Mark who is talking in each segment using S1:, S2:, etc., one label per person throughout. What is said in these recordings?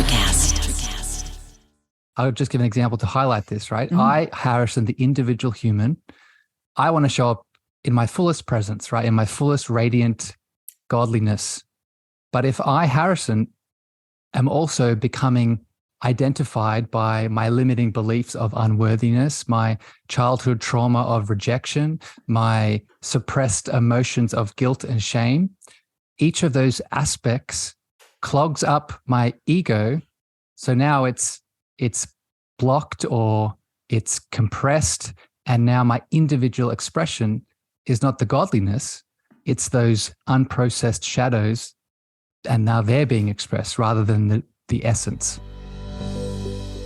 S1: Electrocast.
S2: I would just give an example to highlight this, right?
S3: Mm-hmm.
S2: I, Harrison, the individual human, I want to show up in my fullest presence, right? In my fullest radiant godliness. But if I, Harrison, am also becoming identified by my limiting beliefs of unworthiness, my childhood trauma of rejection, my suppressed emotions of guilt and shame, each of those aspects clogs up my ego. So now it's blocked or it's compressed. And now my individual expression is not the godliness, it's those unprocessed shadows. And now they're being expressed rather than the essence.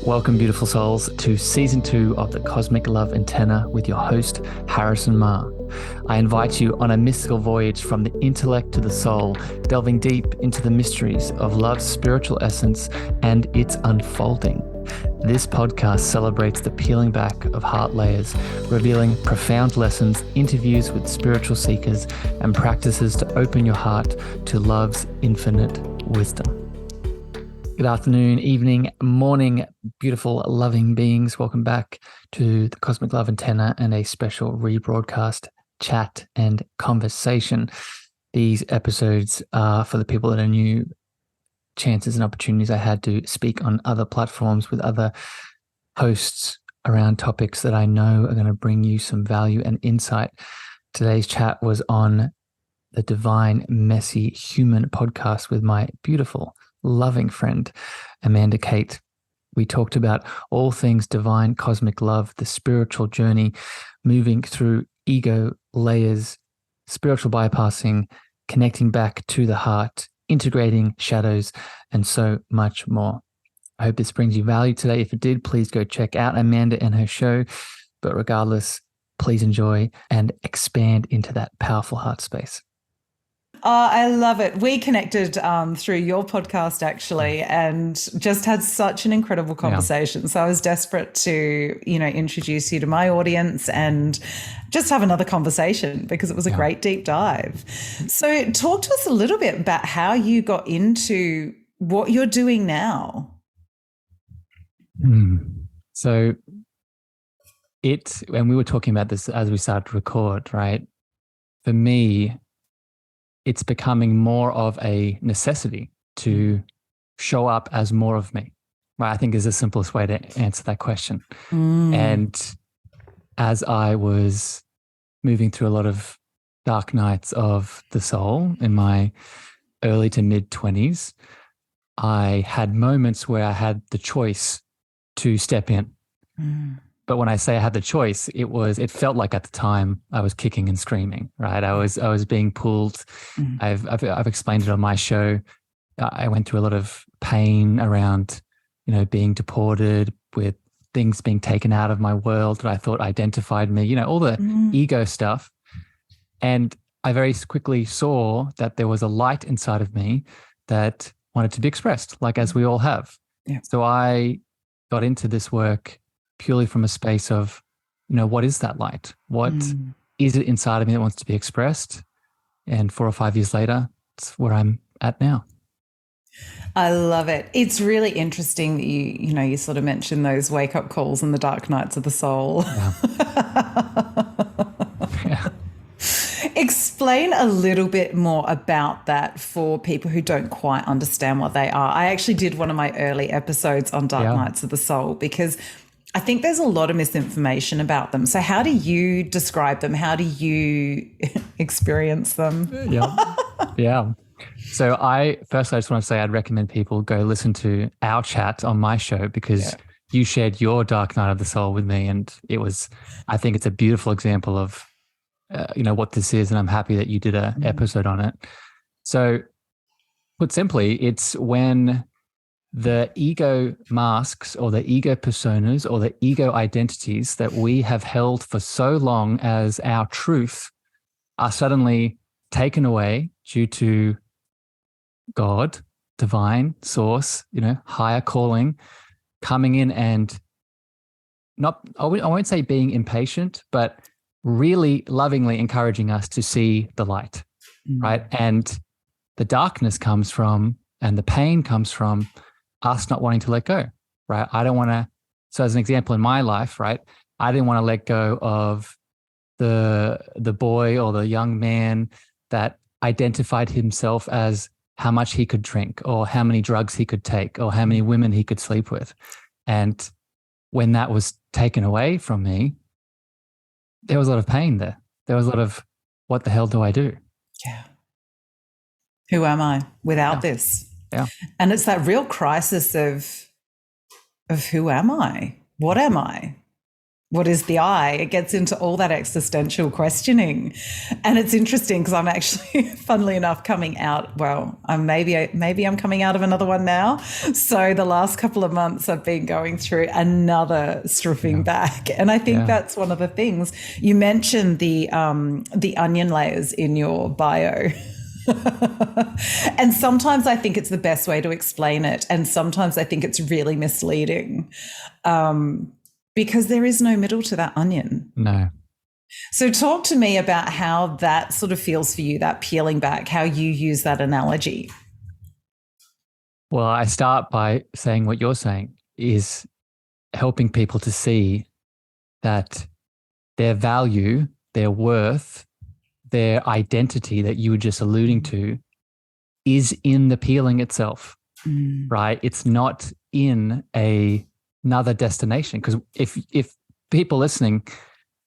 S2: Welcome, beautiful souls, to season 2 of the Cosmic Love Antenna with your host, Harrison Ma. I invite you on a mystical voyage from the intellect to the soul, delving deep into the mysteries of love's spiritual essence and its unfolding. This podcast celebrates the peeling back of heart layers, revealing profound lessons, interviews with spiritual seekers, and practices to open your heart to love's infinite wisdom. Good afternoon, evening, morning, beautiful, loving beings. Welcome back to the Cosmic Love Antenna and a special rebroadcast, chat, and conversation. These episodes are for the people that are new, chances and opportunities I had to speak on other platforms with other hosts around topics that I know are going to bring you some value and insight. Today's chat was on the Divine, Messy Human podcast with my beautiful, loving friend, Amanda Kate. We talked about all things divine, cosmic love, the spiritual journey, moving through ego layers, spiritual bypassing, connecting back to the heart, integrating shadows, and so much more. I hope this brings you value today. If it did, please go check out Amanda and her show. But regardless, please enjoy and expand into that powerful heart space.
S3: Oh, I love it. We connected through your podcast, actually, and just had such an incredible conversation. Yeah. So I was desperate to, introduce you to my audience and just have another conversation because it was a great deep dive. So talk to us a little bit about how you got into what you're doing now.
S2: So when we were talking about this as we started to record, right? For me, it's becoming more of a necessity to show up as more of me, right? I think is the simplest way to answer that question. And as I was moving through a lot of dark nights of the soul in my early to mid 20s, I had moments where I had the choice to step in. But when I say I had the choice, it felt like at the time I was kicking and screaming, right? I was being pulled. I've explained it on my show. I went through a lot of pain around, being deported, with things being taken out of my world that I thought identified me, all the ego stuff. And I very quickly saw that there was a light inside of me that wanted to be expressed, like as we all have. Yeah. So I got into this work purely from a space of, what is that light? What is it inside of me that wants to be expressed? And 4 or 5 years later, it's where I'm at now.
S3: I love it. It's really interesting that you sort of mentioned those wake-up calls and the dark nights of the soul.
S2: Yeah.
S3: Explain a little bit more about that for people who don't quite understand what they are. I actually did one of my early episodes on dark nights of the soul because I think there's a lot of misinformation about them. So how do you describe them? How do you experience them?
S2: Yeah. So I just want to say I'd recommend people go listen to our chat on my show because you shared your dark night of the soul with me. And I think it's a beautiful example of, what this is. And I'm happy that you did an episode on it. So put simply, it's when the ego masks or the ego personas or the ego identities that we have held for so long as our truth are suddenly taken away due to God, divine source, higher calling, coming in and I won't say being impatient, but really lovingly encouraging us to see the light, right? And the darkness comes from, and the pain comes from us not wanting to let go, right? I don't want to. So as an example in my life, right, I didn't want to let go of the boy or the young man that identified himself as how much he could drink or how many drugs he could take or how many women he could sleep with. And when that was taken away from me, there was a lot of pain there. There was a lot of, what the hell do I do?
S3: Yeah. Who am I without this?
S2: Yeah.
S3: And it's that real crisis of who am I? What am I? What is the I? It gets into all that existential questioning. And it's interesting because I'm actually, funnily enough, coming out, well, maybe I'm coming out of another one now. So the last couple of months I've been going through another stripping back. And I think that's one of the things. You mentioned the onion layers in your bio. And sometimes I think it's the best way to explain it. And sometimes I think it's really misleading. Because there is no middle to that onion.
S2: No.
S3: So talk to me about how that sort of feels for you, that peeling back, how you use that analogy.
S2: Well, I start by saying what you're saying is helping people to see that their value, their worth, their identity that you were just alluding to is in the peeling itself, right? It's not in another destination. Because if people listening,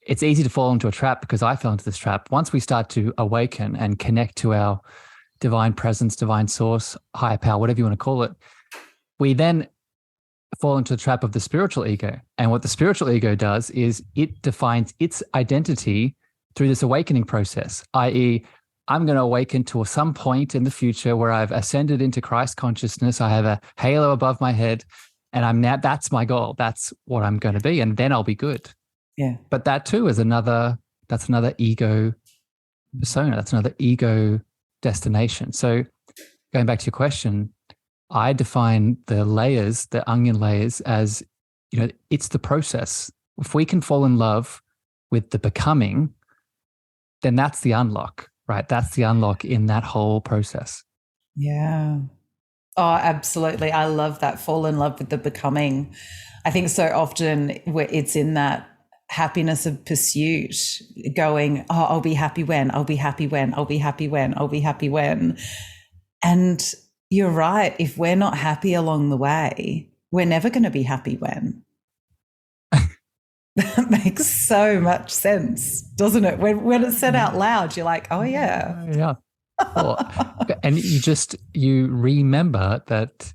S2: it's easy to fall into a trap, because I fell into this trap. Once we start to awaken and connect to our divine presence, divine source, higher power, whatever you want to call it, we then fall into the trap of the spiritual ego. And what the spiritual ego does is it defines its identity through this awakening process, i.e., I'm going to awaken to some point in the future where I've ascended into Christ consciousness. I have a halo above my head. And I'm now, that's my goal. That's what I'm going to be. And then I'll be good.
S3: Yeah.
S2: But that too is that's another ego persona. That's another ego destination. So going back to your question, I define the layers, the onion layers, as, it's the process. If we can fall in love with the becoming, then that's the unlock, right? That's the unlock in that whole process.
S3: Yeah. Oh, absolutely. I love that. Fall in love with the becoming. I think so often it's in that happiness of pursuit, going, oh, I'll be happy when, I'll be happy when, I'll be happy when, I'll be happy when. And you're right. If we're not happy along the way, we're never going to be happy when. That makes so much sense, doesn't it? When it's said out loud, you're like, oh, yeah.
S2: Yeah. Well, and you remember that,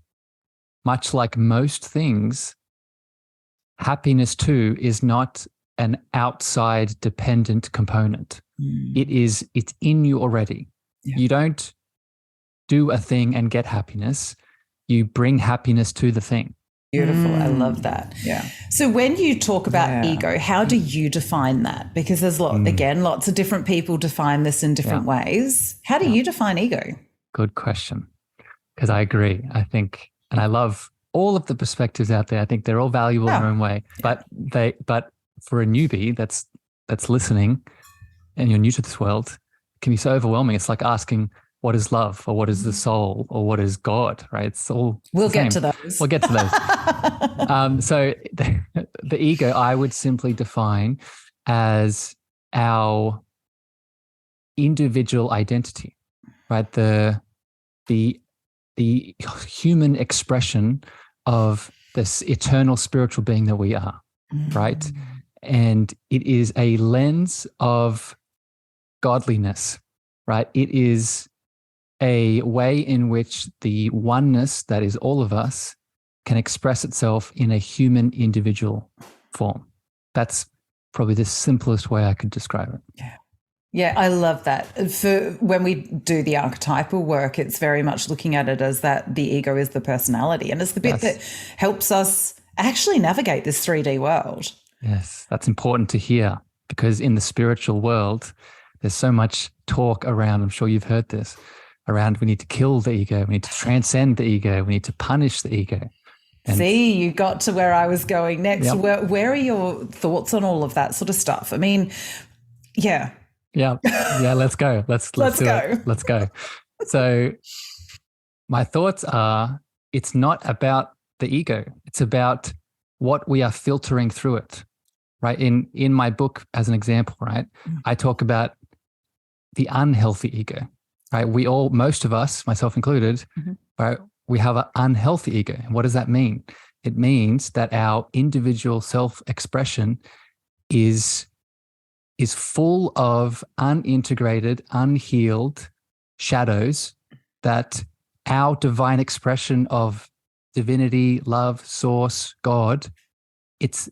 S2: much like most things, happiness too is not an outside dependent component. It's in you already. Yeah. You don't do a thing and get happiness. You bring happiness to the thing.
S3: Beautiful. I love that.
S2: Yeah.
S3: So when you talk about ego, how do you define that? Because there's lots of different people define this in different ways. How do you define ego?
S2: Good question. Because I agree. I think, and I love all of the perspectives out there. I think they're all valuable in their own way. But for a newbie that's listening and you're new to this world, it can be so overwhelming. It's like asking, what is love, or what is the soul, or what is God, right? It's all
S3: We'll get to those.
S2: We'll get to those. So the ego, I would simply define as our individual identity, right? The human expression of this eternal spiritual being that we are, right? And it is a lens of godliness, right? It is a way in which the oneness that is all of us can express itself in a human individual form. That's probably the simplest way I could describe it.
S3: Yeah. Yeah, I love that. For when we do the archetypal work, it's very much looking at it as that the ego is the personality, and it's the bit that helps us actually navigate this 3D world.
S2: Yes, that's important to hear, because in the spiritual world, there's so much talk around, I'm sure you've heard this, around we need to kill the ego, we need to transcend the ego, we need to punish the ego. And
S3: see, you got to where I was going next. Yep. Where are your thoughts on all of that sort of stuff? I mean, yeah, let's go. Let's go. Let's go. So my thoughts are
S2: it's not about the ego. It's about what we are filtering through it, right? In my book, as an example, right, I talk about the unhealthy ego, right? We all, most of us, myself included, right, we have an unhealthy ego. And what does that mean? It means that our individual self-expression is full of unintegrated, unhealed shadows that our divine expression of divinity, love, source, God, it's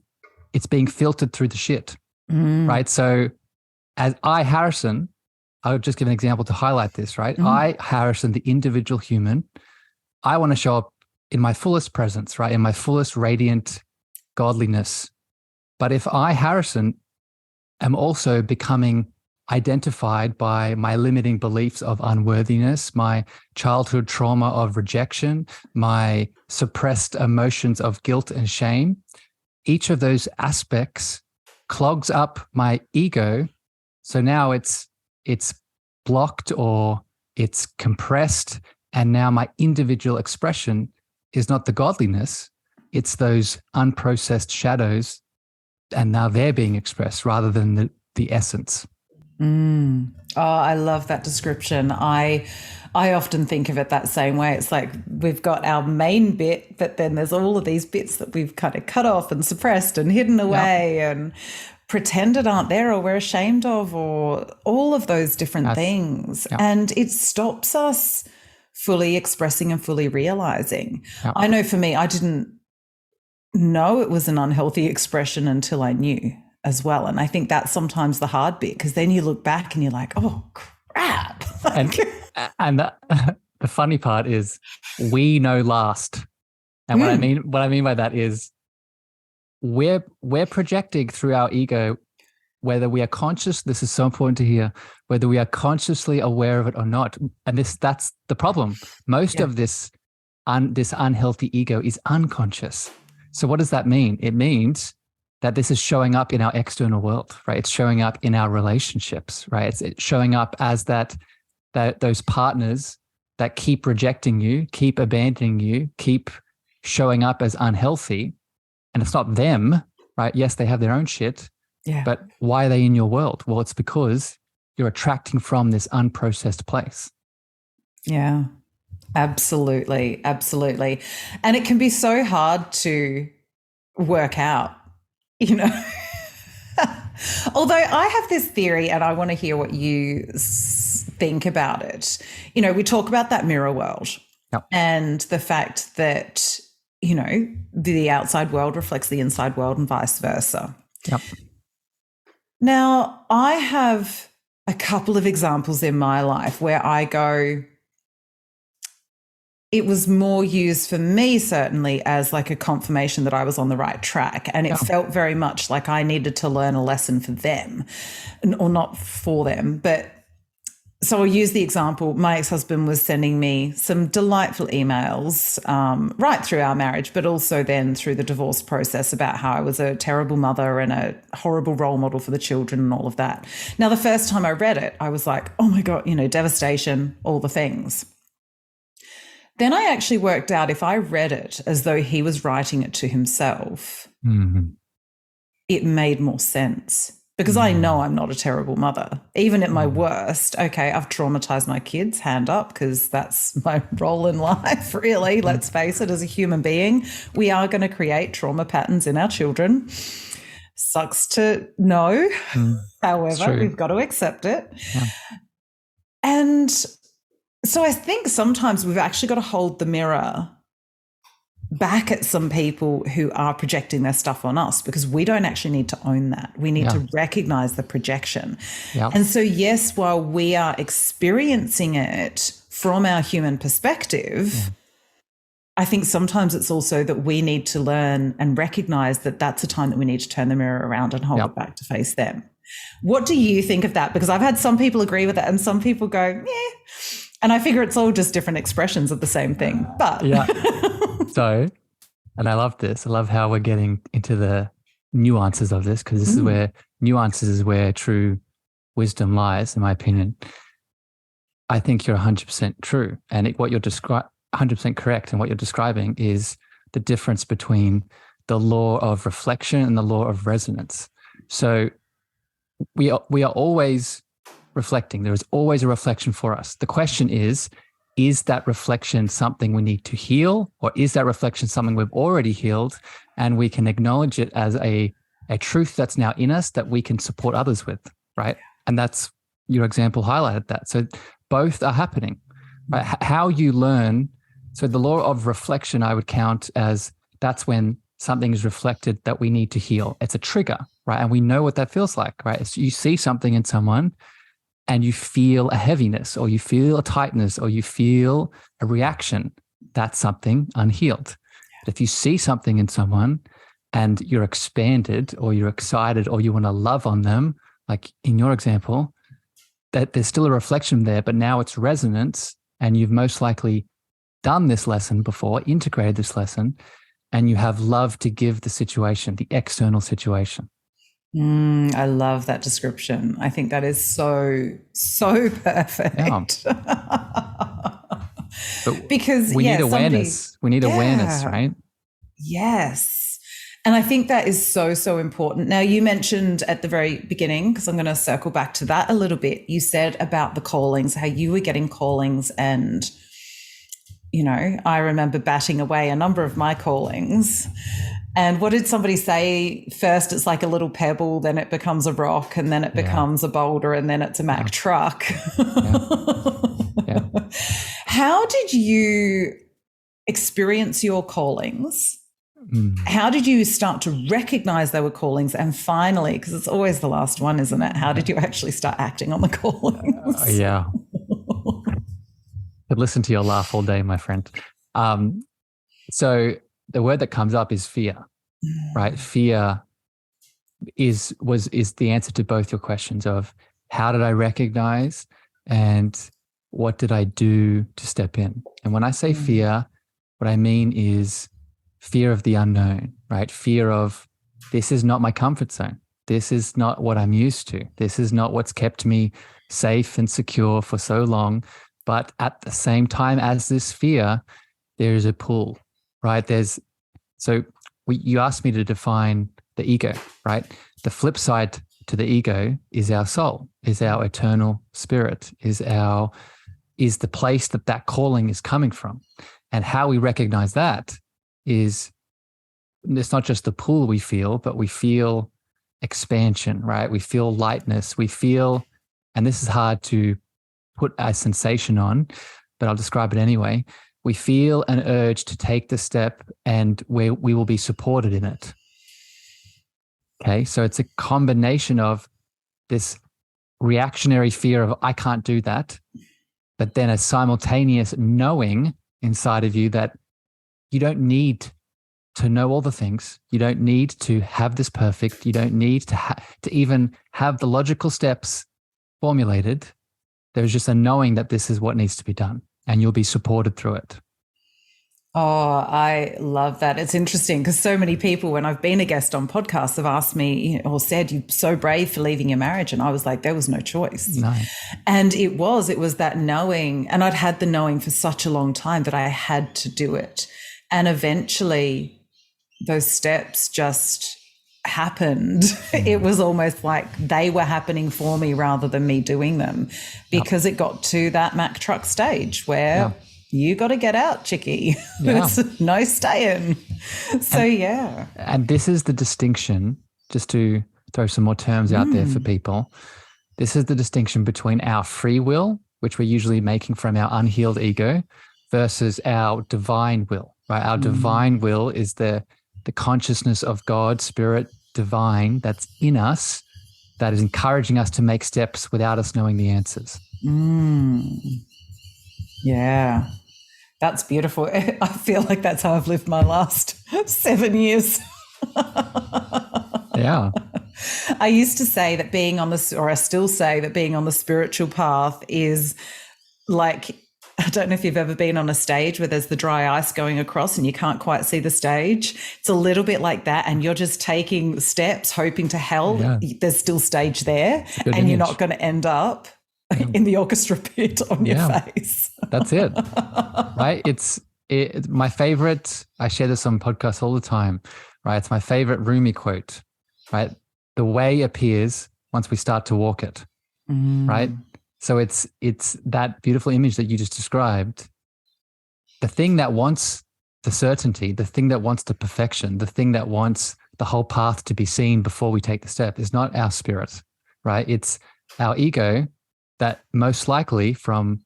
S2: being filtered through the shit, right? So as I, Harrison, I would just give an example to highlight this, right? I, Harrison, the individual human, I want to show up in my fullest presence, right? In my fullest radiant godliness. But if I, Harrison, am also becoming identified by my limiting beliefs of unworthiness, my childhood trauma of rejection, my suppressed emotions of guilt and shame, each of those aspects clogs up my ego. So now it's blocked or it's compressed. And now my individual expression is not the godliness, it's those unprocessed shadows. And now they're being expressed rather than the essence.
S3: Oh, I love that description. I often think of it that same way. It's like we've got our main bit, but then there's all of these bits that we've kind of cut off and suppressed and hidden away and pretended aren't there or we're ashamed of, or all of those different things. And it stops us fully expressing and fully realizing. I know for me, I didn't know it was an unhealthy expression until I knew as well. And I think that's sometimes the hard bit, because then you look back and you're like, oh, crap.
S2: And the funny part is we know last. And what I mean by that is we're projecting through our ego, whether we are conscious, this is so important to hear, whether we are consciously aware of it or not. And that's the problem. Most of this unhealthy ego is unconscious. So what does that mean? It means that this is showing up in our external world, right? It's showing up in our relationships, right? It's showing up as that those partners that keep rejecting you, keep abandoning you, keep showing up as unhealthy. And it's not them, right? Yes, they have their own shit, but why are they in your world? Well, it's because you're attracting from this unprocessed place. Yeah.
S3: Absolutely. Absolutely. And it can be so hard to work out, you know. Although I have this theory, and I want to hear what you think about it. You know, we talk about that mirror world and the fact that, you know, the outside world reflects the inside world and vice versa.
S2: Yep.
S3: Now, I have a couple of examples in my life where I go, it was more used for me, certainly, as like a confirmation that I was on the right track. And it felt very much like I needed to learn a lesson for them, or not for them. But so I'll use the example. My ex-husband was sending me some delightful emails right through our marriage, but also then through the divorce process, about how I was a terrible mother and a horrible role model for the children and all of that. Now, the first time I read it, I was like, oh my God, you know, devastation, all the things. Then I actually worked out, if I read it as though he was writing it to himself, it made more sense, because I know I'm not a terrible mother. Even at my worst, okay, I've traumatized my kids, hand up, because that's my role in life, really. Let's face it, as a human being, we are going to create trauma patterns in our children. Sucks to know. However, we've got to accept it. Yeah. And so I think sometimes we've actually got to hold the mirror back at some people who are projecting their stuff on us, because we don't actually need to own that. We need to recognize the projection. And so, yes, while we are experiencing it from our human perspective, I think sometimes it's also that we need to learn and recognize that that's a time that we need to turn the mirror around and hold it back to face them. What do you think of that? Because I've had some people agree with it and some people go, yeah. And I figure it's all just different expressions of the same thing. But
S2: So, and I love this. I love how we're getting into the nuances of this, because this is where nuances is where true wisdom lies, in my opinion. I think you're 100% true. And what you're 100% correct. And what you're describing is the difference between the law of reflection and the law of resonance. So we are always reflecting. There is always a reflection for us. The question is that reflection something we need to heal, or is that reflection something we've already healed and we can acknowledge it as a truth that's now in us that we can support others with, right? And that's, your example highlighted that. So both are happening, right? How you learn. So the law of reflection, I would count as that's when something is reflected that we need to heal. It's a trigger, right? And we know what that feels like, right? So you see something in someone and you feel a heaviness, or you feel a tightness, or you feel a reaction. That's something unhealed. But if you see something in someone and you're expanded, or you're excited, or you want to love on them, like in your example, that there's still a reflection there, but now it's resonance, and you've most likely done this lesson before, integrated this lesson, and you have love to give the situation, the external situation.
S3: I love that description. I think that is so perfect.
S2: Yeah. Because we need awareness. We need awareness, right?
S3: Yes. And I think that is so important. Now, you mentioned at the very beginning, because I'm going to circle back to that a little bit, you said about the callings, how you were getting callings, and, you know, I remember batting away a number of my callings. And what did somebody say? First, it's like a little pebble, then it becomes a rock, and then it becomes a boulder, and then it's a Mack truck. How did you experience your callings? How did you start to recognize they were callings? And finally, because it's always the last one, isn't it? How did you actually start acting on the callings?
S2: Yeah. Could listen to your laugh all day, my friend. So the word that comes up is fear, right? Fear is the answer to both your questions of how did I recognize and what did I do to step in? And when I say fear, what I mean is fear of the unknown, right? Fear of, this is not my comfort zone. This is not what I'm used to. This is not what's kept me safe and secure for so long. But at the same time as this fear, there is a pull, right? You asked me to define the ego, right? The flip side to the ego is our soul, is our eternal spirit, is the place that calling is coming from. And how we recognize that is, it's not just the pull we feel, but we feel expansion, right? We feel lightness. We feel, and this is hard to put a sensation on, but I'll describe it anyway. We feel an urge to take the step, and we will be supported in it. Okay, so it's a combination of this reactionary fear of, I can't do that, but then a simultaneous knowing inside of you that you don't need to know all the things. You don't need to have this perfect. You don't need to even have the logical steps formulated. There's just a knowing that this is what needs to be done, and you'll be supported through it.
S3: Oh, I love that. It's interesting because so many people, when I've been a guest on podcasts, have asked me or said, you're so brave for leaving your marriage. And I was like, there was no choice.
S2: No.
S3: And it was that knowing, and I'd had the knowing for such a long time that I had to do it. And eventually those steps just happened. It was almost like they were happening for me rather than me doing them, because it got to that Mack truck stage where you got to get out, chickie. There's no staying. So, And
S2: this is the distinction, just to throw some more terms out there for people. This is the distinction between our free will, which we're usually making from our unhealed ego, versus our divine will, right? Our divine will is the consciousness of God, spirit, divine, that's in us, that is encouraging us to make steps without us knowing the answers.
S3: Yeah. That's beautiful. I feel like that's how I've lived my last 7 years.
S2: Yeah.
S3: I used to say that being on I still say that being on the spiritual path is like, I don't know if you've ever been on a stage where there's the dry ice going across and you can't quite see the stage. It's a little bit like that, and you're just taking steps, hoping to hell there's still stage there, and you're not going to end up in the orchestra pit on your face.
S2: That's it. Right? It's my favorite. I share this on podcasts all the time. Right? It's my favorite Rumi quote. Right? The way appears once we start to walk it. Right? So it's that beautiful image that you just described. The thing that wants the certainty, the thing that wants the perfection, the thing that wants the whole path to be seen before we take the step is not our spirit, right? It's our ego that most likely from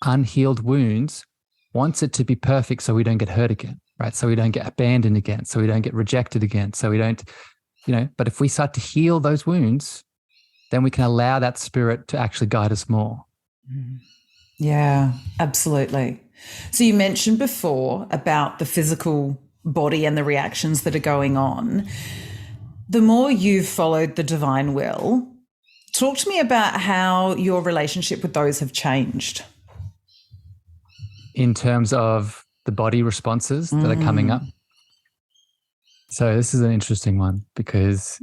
S2: unhealed wounds wants it to be perfect so we don't get hurt again, right? So we don't get abandoned again, so we don't get rejected again, so we don't, but if we start to heal those wounds, then we can allow that spirit to actually guide us more.
S3: Yeah, absolutely. So you mentioned before about the physical body and the reactions that are going on. The more you've followed the divine will, talk to me about how your relationship with those have changed.
S2: In terms of the body responses that are coming up. So this is an interesting one because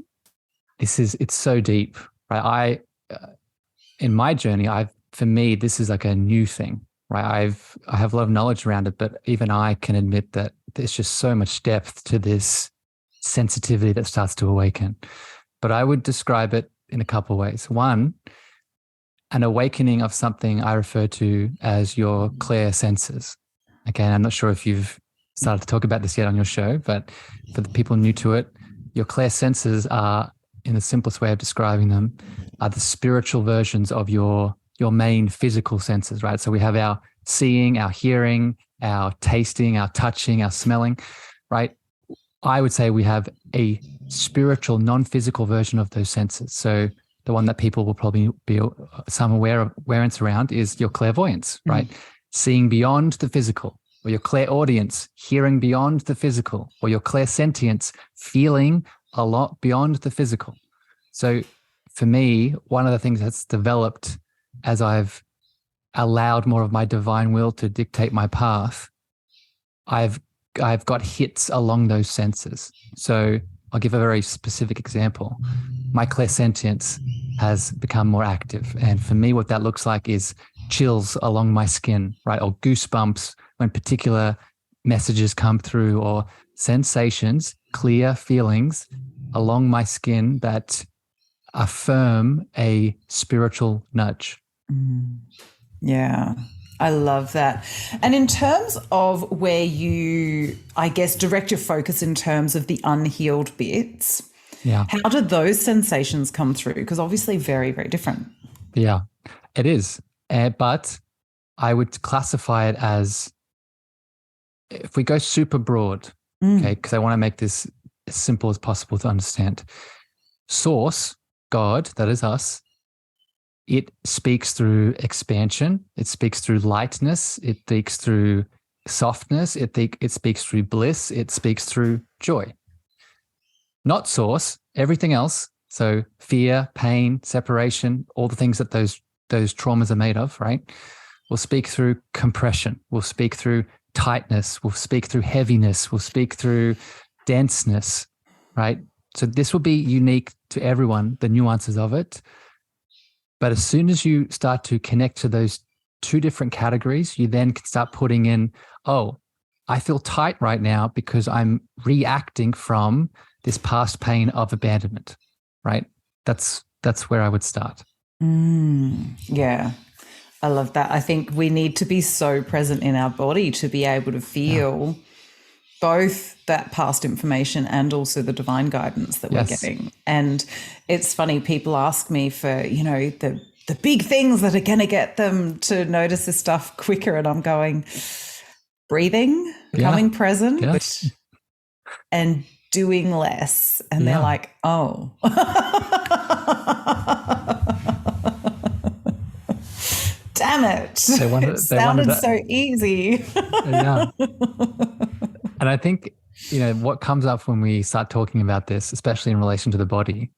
S2: it's so deep, right? In my journey, for me, this is like a new thing, right? I have a lot of knowledge around it, but even I can admit that there's just so much depth to this sensitivity that starts to awaken. But I would describe it in a couple of ways. One, an awakening of something I refer to as your clear senses. Okay, and I'm not sure if you've started to talk about this yet on your show, but for the people new to it, your clear senses are, in the simplest way of describing them, are the spiritual versions of your main physical senses, right? So we have our seeing, our hearing, our tasting, our touching, our smelling, right? I would say we have a spiritual, non-physical version of those senses. So the one that people will probably be some awareness around is your clairvoyance, right? Seeing beyond the physical, or your clairaudience, hearing beyond the physical, or your clairsentience, feeling a lot beyond the physical. So for me, one of the things that's developed as I've allowed more of my divine will to dictate my path, I've got hits along those senses. So I'll give a very specific example. My clairsentience has become more active. And for me, what that looks like is chills along my skin, right? Or goosebumps when particular messages come through, or sensations, clear feelings along my skin that affirm a spiritual nudge.
S3: Yeah, I love that. And in terms of where you, I guess, direct your focus in terms of the unhealed bits, how do those sensations come through? Because obviously very, very different.
S2: Yeah, it is. But I would classify it as, if we go super broad, okay, because I want to make this as simple as possible to understand. Source, God, that is us, it speaks through expansion. It speaks through lightness. It speaks through softness. It speaks through bliss. It speaks through joy. Not source, everything else. So fear, pain, separation, all the things that those traumas are made of, right? Will speak through compression. Will speak through tightness. Will speak through heaviness. Will speak through denseness, right? So this will be unique to everyone, the nuances of it. But as soon as you start to connect to those two different categories, you then can start putting in, oh, I feel tight right now because I'm reacting from this past pain of abandonment, right? That's where I would start.
S3: Yeah, I love that. I think we need to be so present in our body to be able to feel both that past information and also the divine guidance that we're getting. And it's funny, people ask me for, the big things that are going to get them to notice this stuff quicker. And I'm going, breathing, becoming present, and doing less. And they're like, oh. Damn it. It sounded so easy.
S2: And I think, what comes up when we start talking about this, especially in relation to the body,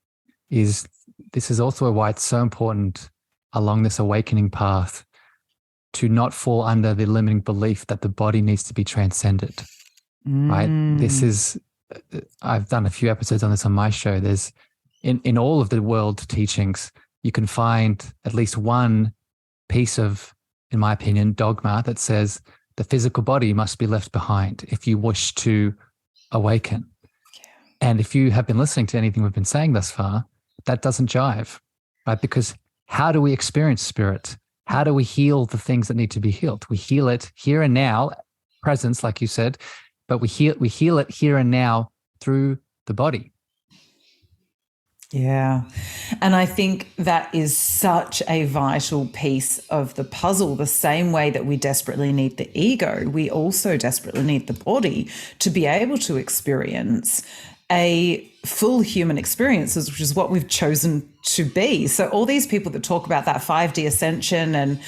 S2: is this is also why it's so important along this awakening path to not fall under the limiting belief that the body needs to be transcended, right? This is, I've done a few episodes on this on my show. There's, in all of the world teachings, you can find at least one piece of, in my opinion, dogma that says the physical body must be left behind if you wish to awaken. And if you have been listening to anything we've been saying thus far, that doesn't jive, right? Because how do we experience spirit? How do we heal the things that need to be healed? We heal it here and now, presence, like you said, but we heal it here and now through the body.
S3: Yeah. And I think that is such a vital piece of the puzzle. The same way that we desperately need the ego, we also desperately need the body to be able to experience a full human experience, which is what we've chosen to be. So all these people that talk about that 5D ascension and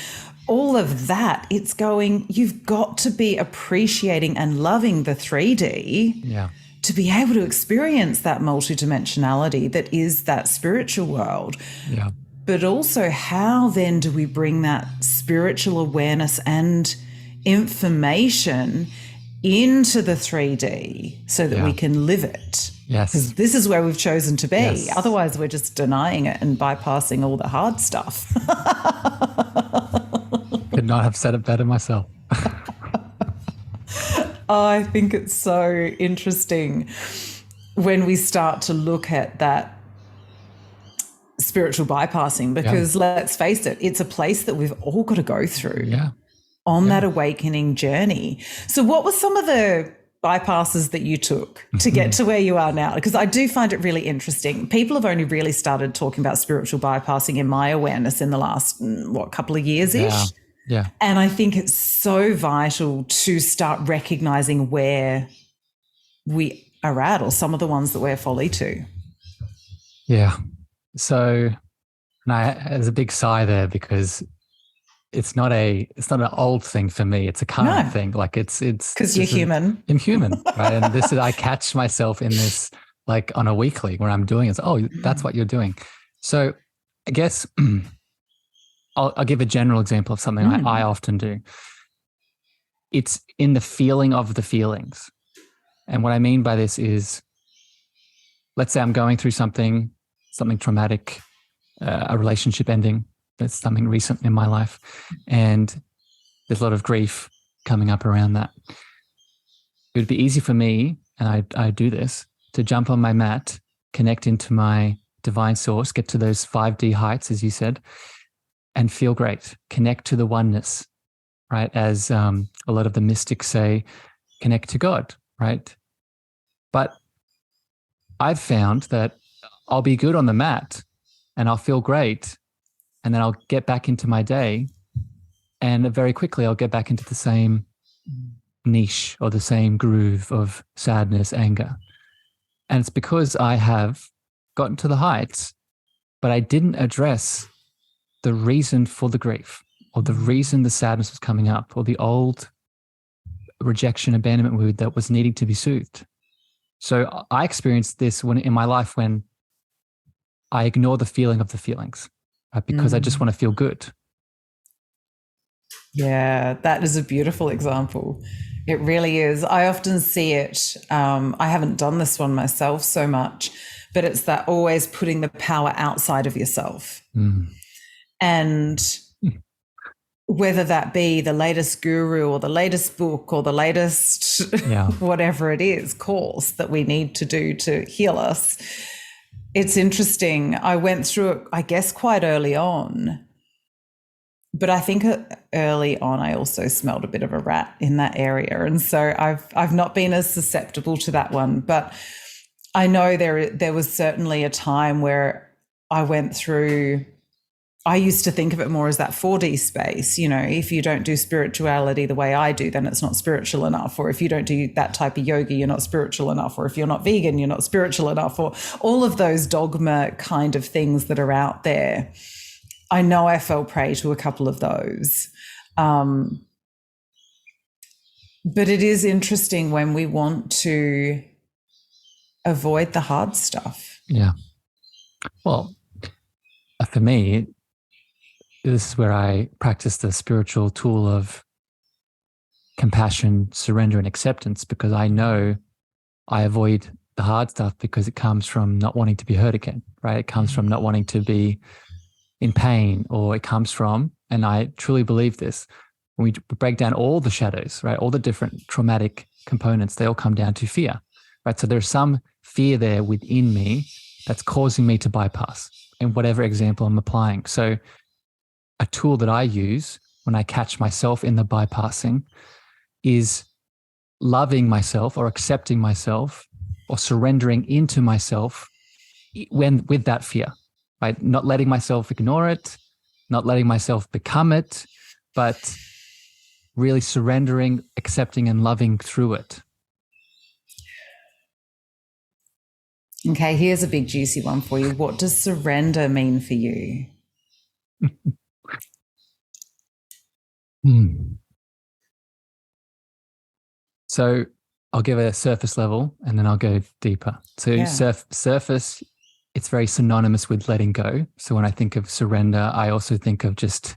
S3: all of that, it's going, you've got to be appreciating and loving the 3D.
S2: Yeah.
S3: To be able to experience that multidimensionality that is that spiritual world.
S2: Yeah.
S3: But also, how then do we bring that spiritual awareness and information into the 3D so that we can live it?
S2: Yes.
S3: Because this is where we've chosen to be.
S2: Yes.
S3: Otherwise, we're just denying it and bypassing all the hard stuff.
S2: Could not have said it better myself.
S3: I think it's so interesting when we start to look at that spiritual bypassing, because let's face it, it's a place that we've all got to go through on that awakening journey. So what were some of the bypasses that you took to get to where you are now? Because I do find it really interesting. People have only really started talking about spiritual bypassing in my awareness in the last, couple of years-ish.
S2: Yeah.
S3: And I think it's so vital to start recognizing where we are at, or some of the ones that we're folly to.
S2: Yeah. So there's a big sigh there, because it's not an old thing for me. It's a current thing. Like it's
S3: because you're human.
S2: I'm human, right? And I catch myself in this, like on a weekly where I'm doing it. Oh, that's what you're doing. So I guess I'll give a general example of something I often do. It's in the feeling of the feelings. And what I mean by this is, let's say I'm going through something traumatic, a relationship ending. That's something recent in my life. And there's a lot of grief coming up around that. It would be easy for me, and I do this, to jump on my mat, connect into my divine source, get to those 5D heights, as you said, and feel great, connect to the oneness, right? As a lot of the mystics say, connect to God, right? But I've found that I'll be good on the mat and I'll feel great, and then I'll get back into my day, and very quickly I'll get back into the same niche or the same groove of sadness, anger. And it's because I have gotten to the heights, but I didn't address the reason for the grief, or the reason the sadness was coming up, or the old rejection, abandonment wound that was needing to be soothed. So I experienced this in my life when I ignore the feeling of the feelings, right? Because I just want to feel good.
S3: Yeah, that is a beautiful example. It really is. I often see it. I haven't done this one myself so much, but it's that always putting the power outside of yourself. And whether that be the latest guru or the latest book or the latest whatever it is, course that we need to do to heal us. It's interesting. I went through it, I guess, quite early on. But I think early on I also smelled a bit of a rat in that area. And so I've not been as susceptible to that one. But I know there was certainly a time where I went through, I used to think of it more as that 4D space. You know, if you don't do spirituality the way I do, then it's not spiritual enough. Or if you don't do that type of yoga, you're not spiritual enough. Or if you're not vegan, you're not spiritual enough. Or all of those dogma kind of things that are out there. I know I fell prey to a couple of those. But it is interesting when we want to avoid the hard stuff.
S2: Yeah. Well, for me, this is where I practice the spiritual tool of compassion, surrender, and acceptance, because I know I avoid the hard stuff because it comes from not wanting to be hurt again, right? It comes from not wanting to be in pain, or it comes from and I truly believe this, when we break down all the shadows, right, all the different traumatic components, they all come down to fear, right? So there's some fear there within me that's causing me to bypass in whatever example I'm applying. So a tool that I use when I catch myself in the bypassing is loving myself or accepting myself or surrendering into myself with that fear, right? Not letting myself ignore it, not letting myself become it, but really surrendering, accepting, and loving through it.
S3: Okay, here's a big juicy one for you. What does surrender mean for you?
S2: So I'll give a surface level and then I'll go deeper. So surface, it's very synonymous with letting go. So when I think of surrender, I also think of just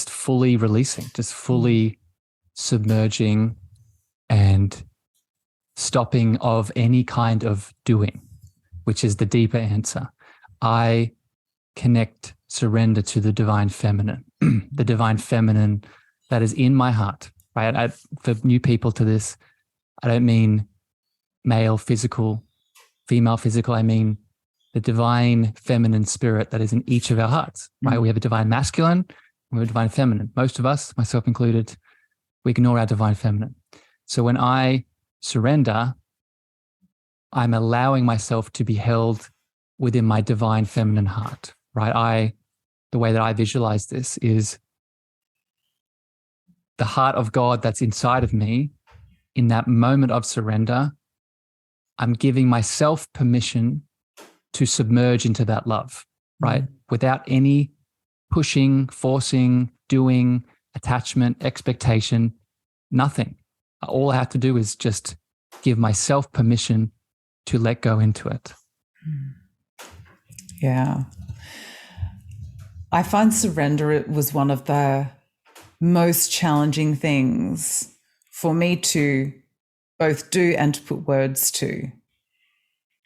S2: fully releasing, just fully submerging and stopping of any kind of doing, which is the deeper answer. I connect surrender to the divine feminine, the divine feminine that is in my heart, right? For new people to this, I don't mean male physical, female physical. I mean the divine feminine spirit that is in each of our hearts, right? We have a divine masculine, we have a divine feminine. Most of us, myself included, we ignore our divine feminine. So when I surrender, I'm allowing myself to be held within my divine feminine heart, right? The way that I visualize this is the heart of God that's inside of me. In that moment of surrender, I'm giving myself permission to submerge into that love, right? Without any pushing, forcing, doing, attachment, expectation, nothing. All I have to do is just give myself permission to let go into it.
S3: Yeah. I find surrender, it was one of the most challenging things for me to both do and to put words to.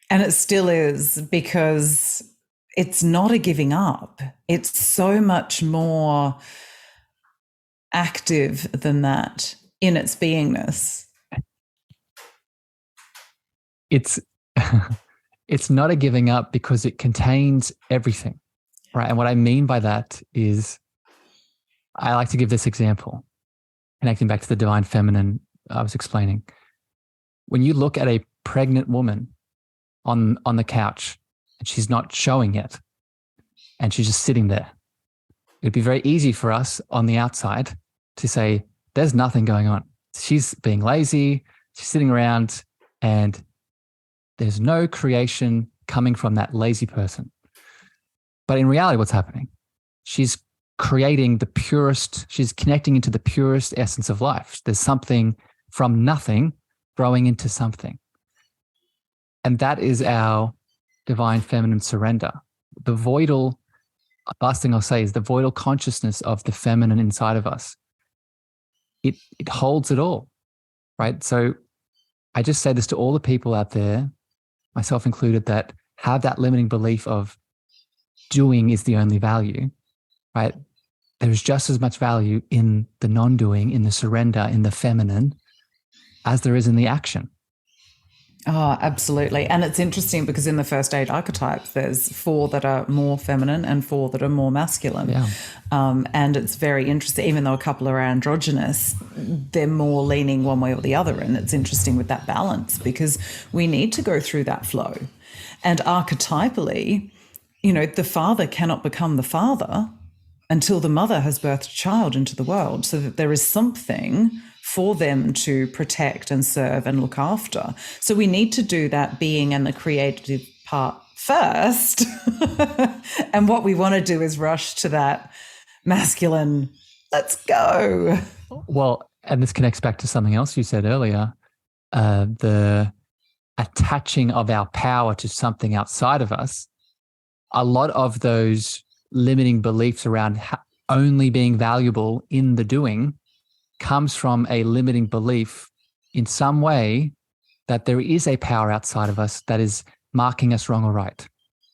S3: And it still is, because it's not a giving up. It's so much more active than that in its beingness.
S2: It's not a giving up because it contains everything, right? And what I mean by that is, I like to give this example, connecting back to the divine feminine I was explaining. When you look at a pregnant woman on the couch and she's not showing yet, and she's just sitting there, it'd be very easy for us on the outside to say, there's nothing going on. She's being lazy, she's sitting around, and there's no creation coming from that lazy person. But in reality, what's happening? She's creating the purest, she's connecting into the purest essence of life. There's something from nothing growing into something. And that is our divine feminine surrender. The voidal, last thing I'll say is the voidal consciousness of the feminine inside of us. It holds it all, right? So I just say this to all the people out there, myself included, that have that limiting belief of doing is the only value, right? There's just as much value in the non-doing, in the surrender, in the feminine, as there is in the action.
S3: Oh, absolutely. And it's interesting because in the first 8 archetypes, there's 4 that are more feminine and 4 that are more masculine.
S2: Yeah.
S3: And it's very interesting, even though a couple are androgynous, they're more leaning one way or the other. And it's interesting with that balance, because we need to go through that flow. And archetypally, the father cannot become the father until the mother has birthed a child into the world, so that there is something for them to protect and serve and look after. So we need to do that being and the creative part first. And what we want to do is rush to that masculine, let's go.
S2: Well, and this connects back to something else you said earlier, the attaching of our power to something outside of us. A lot of those limiting beliefs around only being valuable in the doing comes from a limiting belief in some way that there is a power outside of us that is marking us wrong or right.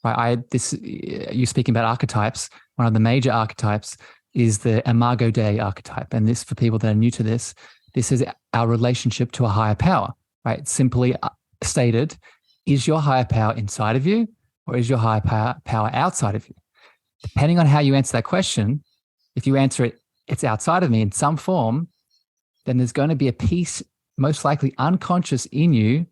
S2: Right? You speaking about archetypes, one of the major archetypes is the Imago Dei archetype. And this, for people that are new to this is our relationship to a higher power, right? Simply stated, is your higher power inside of you or is your higher power outside of you? Depending on how you answer that question, if you answer it, it's outside of me in some form, then there's going to be a piece, most likely unconscious in you,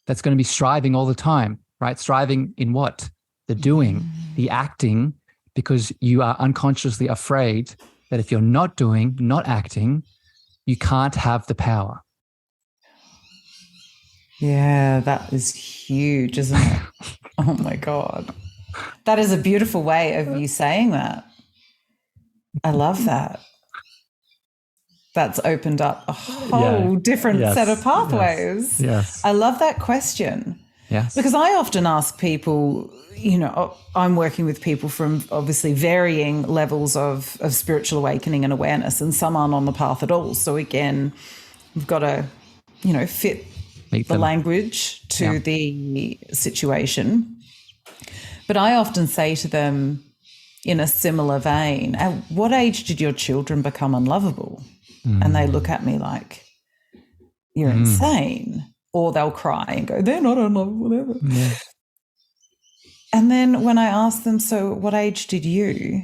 S2: that's going to be striving all the time, right? Striving in what? The doing, the acting, because you are unconsciously afraid that if you're not doing, not acting, you can't have the power.
S3: Yeah, that is huge, isn't it? Oh my God. That is a beautiful way of you saying that. I love that. That's opened up a whole different set of pathways.
S2: Yes.
S3: I love that question.
S2: Yes.
S3: Because I often ask people, I'm working with people from obviously varying levels of spiritual awakening and awareness, and some aren't on the path at all. So again, we've got to, fit the language to the situation. But I often say to them in a similar vein, at what age did your children become unlovable? And they look at me like, you're insane. Or they'll cry and go, they're not unlovable, whatever. Yeah. And then when I ask them, so what age did you?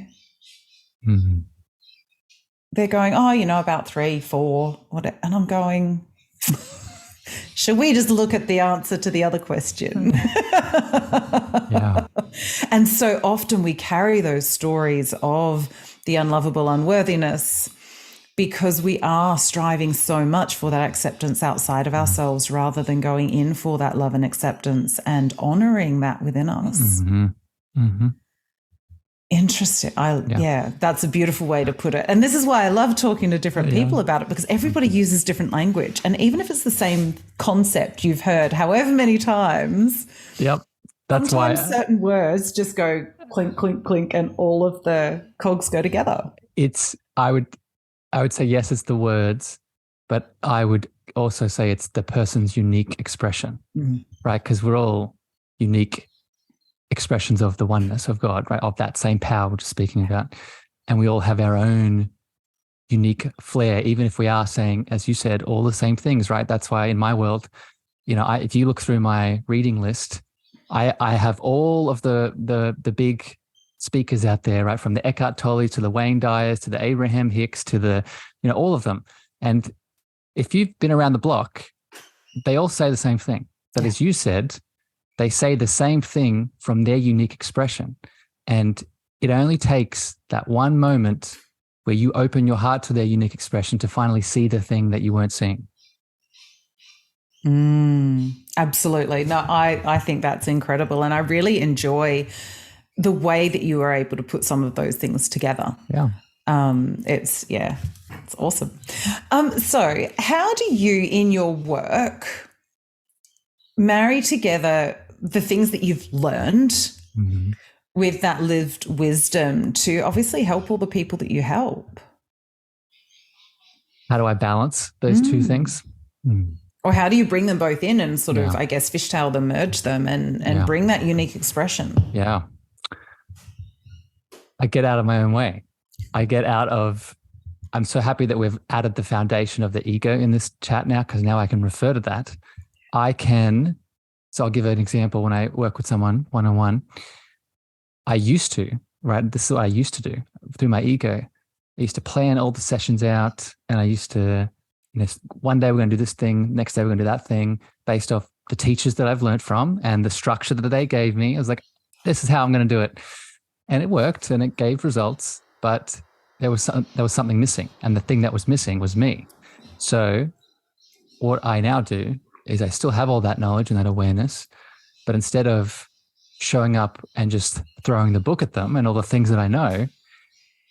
S3: They're going, about 3, 4, whatever. And I'm going, should we just look at the answer to the other question?
S2: Yeah.
S3: And so often we carry those stories of the unlovable unworthiness because we are striving so much for that acceptance outside of ourselves rather than going in for that love and acceptance and honoring that within us. Interesting. That's a beautiful way to put it. And this is why I love talking to different people about it, because everybody uses different language. And even if it's the same concept you've heard however many times,
S2: that's
S3: sometimes
S2: why
S3: certain words just go clink, clink, clink, and all of the cogs go together.
S2: I would say, yes, it's the words, but I would also say it's the person's unique expression, right? Because we're all unique expressions of the oneness of God, right? Of that same power we're just speaking about. And we all have our own unique flair, even if we are saying, as you said, all the same things, right? That's why in my world, if you look through my reading list, I have all of the big speakers out there, right? From the Eckhart Tolle to the Wayne Dyers to the Abraham Hicks to the, all of them. And if you've been around the block, they all say the same thing. But as you said, they say the same thing from their unique expression. And it only takes that one moment where you open your heart to their unique expression to finally see the thing that you weren't seeing.
S3: Absolutely. No, I think that's incredible. And I really enjoy the way that you are able to put some of those things together.
S2: Yeah.
S3: It's awesome. So how do you, in your work, marry together the things that you've learned with that lived wisdom to obviously help all the people that you help?
S2: How do I balance those two things?
S3: Or how do you bring them both in and sort of, I guess, fishtail them, merge them and bring that unique expression?
S2: Yeah. I get out of my own way. I'm so happy that we've added the foundation of the ego in this chat now, because now I can refer to that. So I'll give an example. When I work with someone one-on-one, I used to, right? This is what I used to do through my ego. I used to plan all the sessions out, and I used to, one day we're going to do this thing, next day we're going to do that thing, based off the teachers that I've learned from and the structure that they gave me. I was like, this is how I'm going to do it. And it worked and it gave results, but there was something missing. And the thing that was missing was me. So what I now do is I still have all that knowledge and that awareness, but instead of showing up and just throwing the book at them and all the things that I know,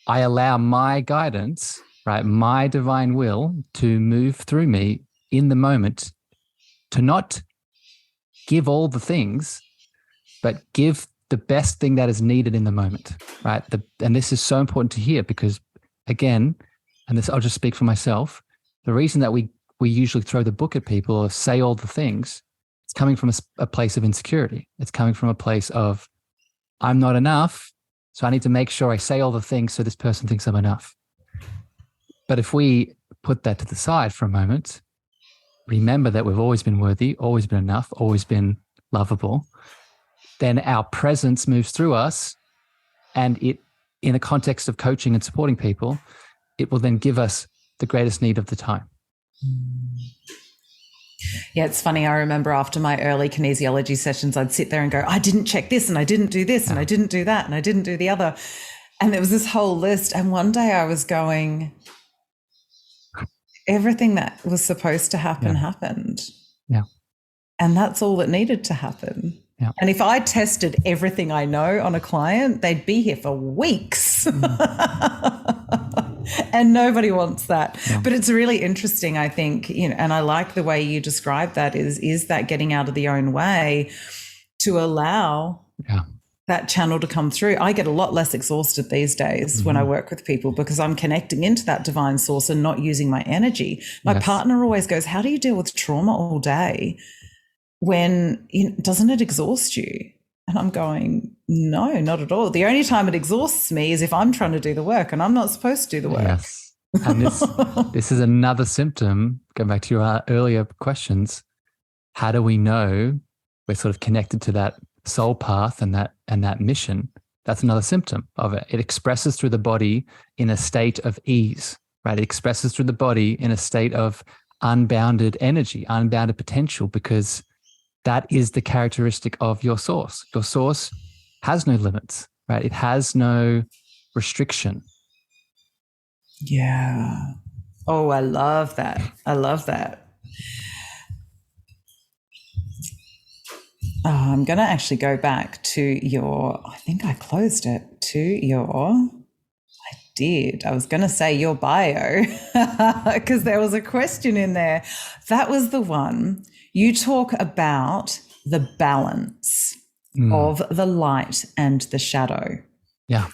S2: I allow my guidance, right, my divine will to move through me in the moment, to not give all the things, but give the best thing that is needed in the moment, right? And this is so important to hear because, again, and this I'll just speak for myself, the reason that we usually throw the book at people or say all the things, it's coming from a place of insecurity. It's coming from a place of, I'm not enough, So I need to make sure I say all the things so this person thinks I'm enough. But if we put that to the side for a moment, remember that we've always been worthy, always been enough, always been lovable, then our presence moves through us, and it, in the context of coaching and supporting people, it will then give us the greatest need of the time.
S3: Yeah, it's funny. I remember after my early kinesiology sessions, I'd sit there and go, I didn't check this and I didn't do this and I didn't do that and I didn't do the other. And there was this whole list. And one day I was going, everything that was supposed to happen happened.
S2: Yeah.
S3: And that's all that needed to happen.
S2: Yeah.
S3: And if I tested everything I know on a client, they'd be here for weeks. And nobody wants that. Yeah. But it's really interesting, I think, and I like the way you describe that is that getting out of the own way to allow that channel to come through. I get a lot less exhausted these days when I work with people because I'm connecting into that divine source and not using my energy. My partner always goes, how do you deal with trauma all day when doesn't it exhaust you? And I'm going, no, not at all. The only time it exhausts me is if I'm trying to do the work and I'm not supposed to do the work.
S2: Yes. And this is another symptom, going back to your earlier questions. How do we know we're sort of connected to that soul path and that mission? That's another symptom of it. It expresses through the body in a state of ease, right? It expresses through the body in a state of unbounded energy, unbounded potential, because that is the characteristic of your source. Your source has no limits, right? It has no restriction.
S3: Yeah. Oh, I love that. I love that. Oh, I'm going to actually go back to I think I closed it, I did. I was going to say your bio because there was a question in there. That was the one. You talk about the balance of the light and the shadow.
S2: Yeah.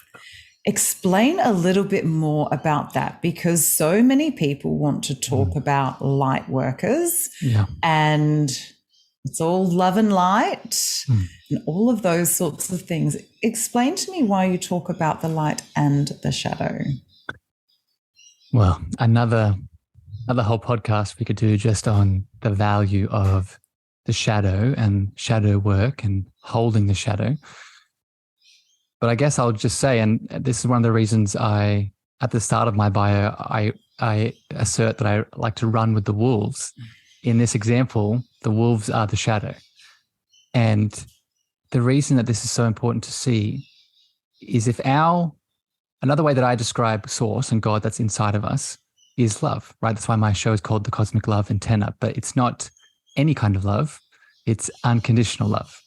S3: Explain a little bit more about that, because so many people want to talk about light workers and it's all love and light and all of those sorts of things. Explain to me why you talk about the light and the shadow.
S2: Well, another whole podcast we could do just on the value of the shadow and shadow work and holding the shadow. But I guess I'll just say, and this is one of the reasons at the start of my bio, I assert that I like to run with the wolves. In this example, the wolves are the shadow. And the reason that this is so important to see is another way that I describe source and God that's inside of us is love, right? That's why my show is called The Cosmic Love Antenna, but it's not any kind of love. It's unconditional love.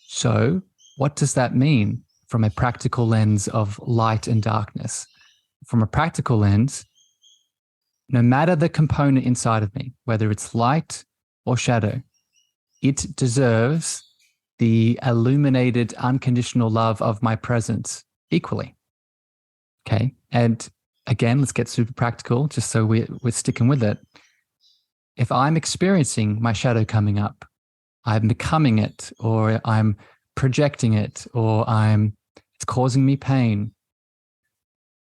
S2: So what does that mean from a practical lens of light and darkness? From a practical lens, no matter the component inside of me, whether it's light or shadow, it deserves the illuminated, unconditional love of my presence equally. Okay. And again, let's get super practical, just so we're sticking with it. If I'm experiencing my shadow coming up, I'm becoming it, or I'm projecting it, or it's causing me pain,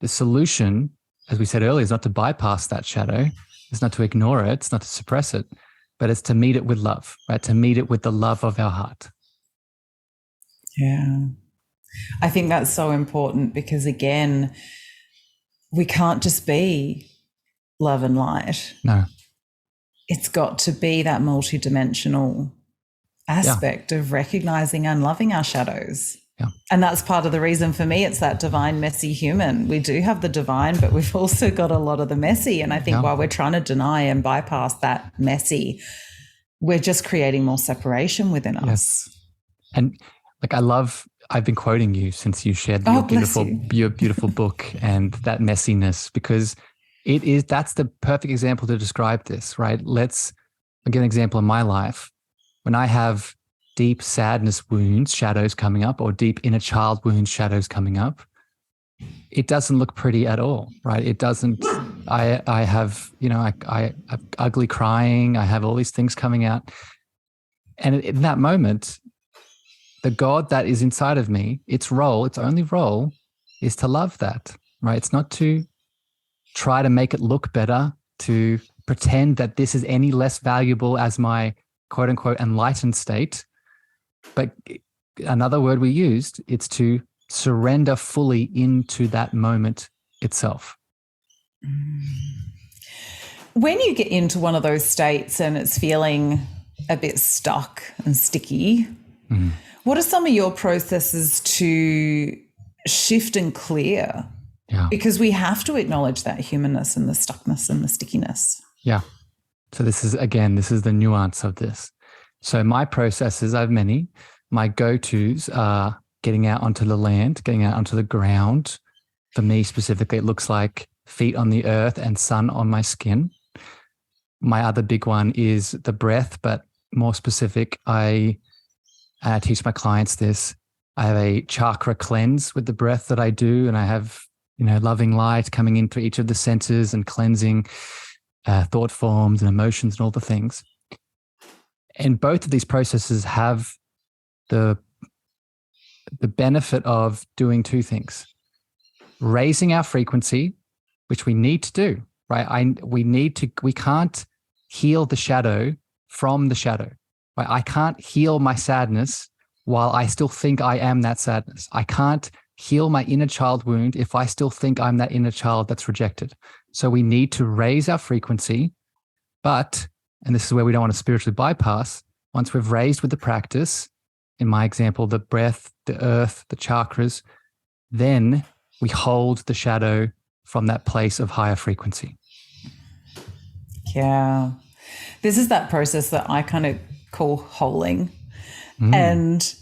S2: the solution, as we said earlier, is not to bypass that shadow. It's not to ignore it. It's not to suppress it, but it's to meet it with love, right? To meet it with the love of our heart.
S3: Yeah. I think that's so important because, again, we can't just be love and light.
S2: No.
S3: It's got to be that multidimensional aspect of recognizing and loving our shadows.
S2: Yeah.
S3: And that's part of the reason for me, it's that divine, messy human. We do have the divine, but we've also got a lot of the messy. And I think while we're trying to deny and bypass that messy, we're just creating more separation within us.
S2: Yes. And I've been quoting you since you shared your beautiful book and that messiness, because that's the perfect example to describe this, right? I'll give an example in my life. When I have deep sadness wounds, shadows coming up, or deep inner child wounds, shadows coming up, it doesn't look pretty at all, right? It doesn't. I have ugly crying. I have all these things coming out, and in that moment, the God that is inside of me, its only role is to love that, right? It's not to try to make it look better, to pretend that this is any less valuable as my quote unquote enlightened state. But another word we used, it's to surrender fully into that moment itself.
S3: When you get into one of those states and it's feeling a bit stuck and sticky, what are some of your processes to shift and clear?
S2: Yeah.
S3: Because we have to acknowledge that humanness and the stuckness and the stickiness.
S2: Yeah. So this is the nuance of this. So my processes, I have many. My go-tos are getting out onto the land, getting out onto the ground. For me specifically, it looks like feet on the earth and sun on my skin. My other big one is the breath, but more specific, I teach my clients this. I have a chakra cleanse with the breath that I do, and I have, loving light coming into each of the senses and cleansing thought forms and emotions and all the things. And both of these processes have the benefit of doing two things: raising our frequency, which we need to do, right? We can't heal the shadow from the shadow, right? I can't heal my sadness while I still think I am that sadness. I can't heal my inner child wound if I still think I'm that inner child that's rejected. So we need to raise our frequency, but, and this is where we don't want to spiritually bypass, once we've raised with the practice, in my example, the breath, the earth, the chakras, then we hold the shadow from that place of higher frequency.
S3: Yeah. This is that process that I kind of call holing. And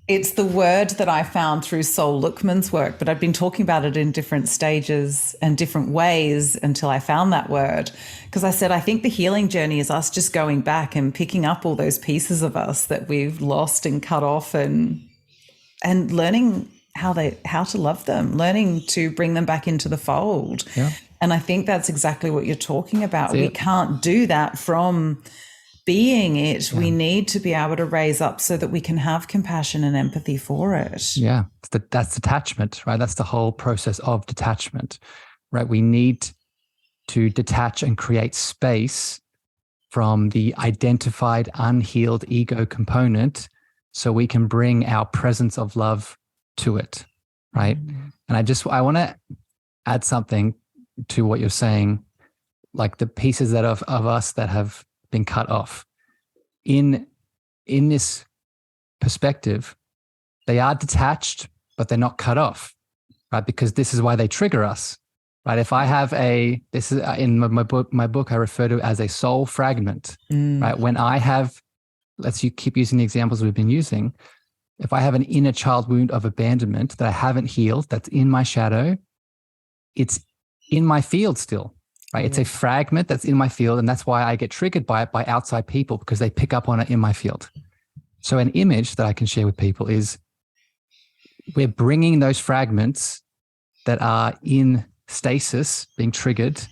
S3: it's the word that I found through Sol Luckman's work, but I've been talking about it in different stages and different ways until I found that word. Because I said, I think the healing journey is us just going back and picking up all those pieces of us that we've lost and cut off and learning how to love them, learning to bring them back into the fold.
S2: Yeah.
S3: And I think that's exactly what you're talking about. We can't do that from being it. Yeah. We need to be able to raise up so that we can have compassion and empathy for it.
S2: Yeah, that's detachment, right? That's the whole process of detachment, right? We need to detach and create space from the identified, unhealed ego component so we can bring our presence of love to it, right? And I want to add something to what you're saying, like the pieces that of us that have been cut off. In this perspective, they are detached, but they're not cut off, right? Because this is why they trigger us, right? If I have this is in my book I refer to as a soul fragment, right? When I have, you keep using the examples we've been using. If I have an inner child wound of abandonment that I haven't healed, that's in my shadow, it's in my field still, right? It's a fragment that's in my field, and that's why I get triggered by it by outside people, because they pick up on it in my field. So an image that I can share with people is we're bringing those fragments that are in stasis, being triggered,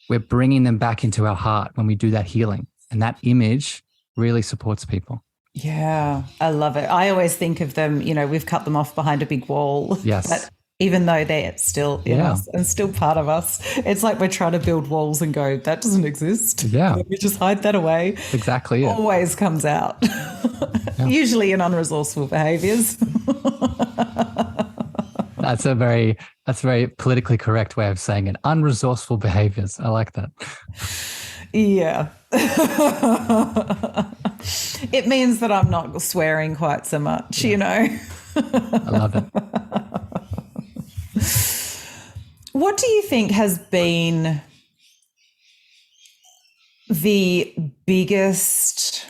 S2: we're bringing them back into our heart when we do that healing. And that image really supports people.
S3: Yeah, I love it. I always think of them, we've cut them off behind a big wall.
S2: Yes.
S3: But even though they're still in us and still part of us, it's like we're trying to build walls and go, that doesn't exist.
S2: Yeah.
S3: We just hide that away.
S2: Exactly. Yeah.
S3: Always comes out. Usually in unresourceful behaviors.
S2: That's a very politically correct way of saying it. Unresourceful behaviors. I like that.
S3: Yeah. It means that I'm not swearing quite so much, I
S2: love it.
S3: What do you think has been the biggest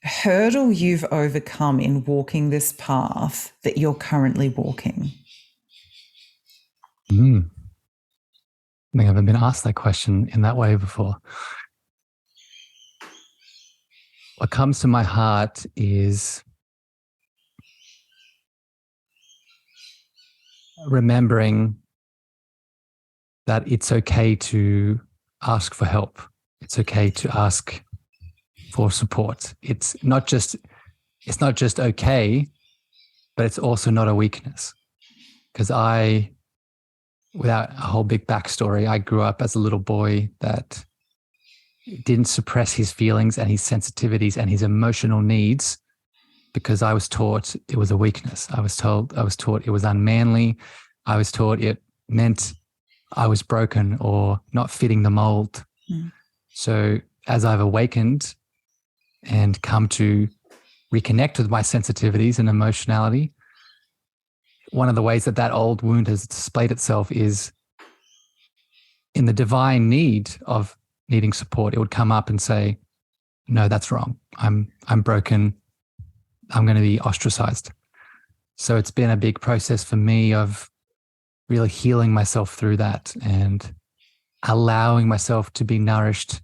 S3: hurdle you've overcome in walking this path that you're currently walking?
S2: I think I haven't been asked that question in that way before. What comes to my heart is remembering that it's okay to ask for help. It's okay to ask for support. It's not just okay, but it's also not a weakness. Because without a whole big backstory, I grew up as a little boy that didn't suppress his feelings and his sensitivities and his emotional needs, because I was taught it was a weakness. I was taught it was unmanly. I was taught it meant I was broken or not fitting the mold. So as I've awakened and come to reconnect with my sensitivities and emotionality, one of the ways that old wound has displayed itself is in the divine need of needing support. It would come up and say, no, that's wrong. I'm broken. I'm going to be ostracized. So it's been a big process for me of really healing myself through that and allowing myself to be nourished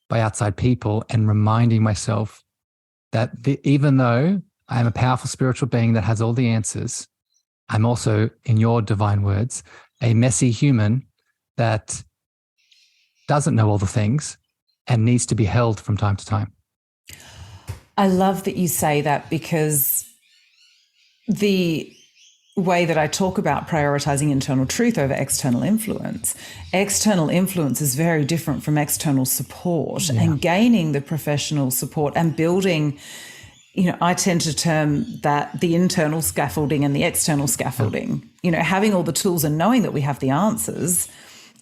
S2: by outside people and reminding myself that even though I'm a powerful spiritual being that has all the answers, I'm also, in your divine words, a messy human that doesn't know all the things and needs to be held from time to time.
S3: I love that you say that, because the way that I talk about prioritizing internal truth over external influence is very different from external support. And gaining the professional support and building, I tend to term that the internal scaffolding and the external scaffolding, having all the tools and knowing that we have the answers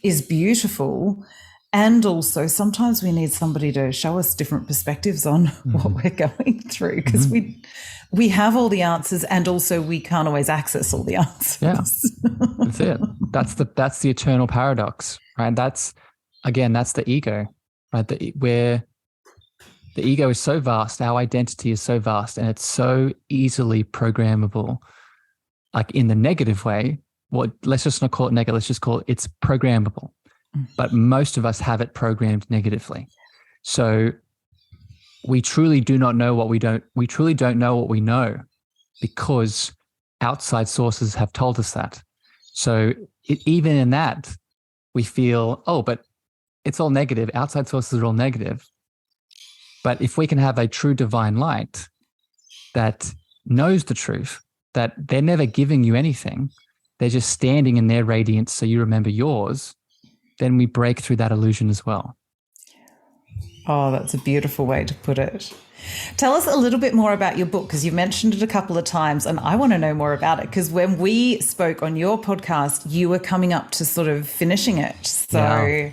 S3: is beautiful. And also sometimes we need somebody to show us different perspectives on what we're going through, because we have all the answers and also we can't always access all the answers.
S2: Yeah, that's it. That's the eternal paradox, right? That's the ego, right? Where the ego is so vast, our identity is so vast, and it's so easily programmable, like in the negative way. Well, let's just not call it negative. Let's just call it's programmable. But most of us have it programmed negatively. So we truly do not know we truly don't know what we know, because outside sources have told us that. So even in that, we feel, but it's all negative. Outside sources are all negative. But if we can have a true divine light that knows the truth, that they're never giving you anything, they're just standing in their radiance so you remember yours, then we break through that illusion as well.
S3: Oh, that's a beautiful way to put it. Tell us a little bit more about your book, because you've mentioned it a couple of times and I want to know more about it, because when we spoke on your podcast, you were coming up to sort of finishing it. So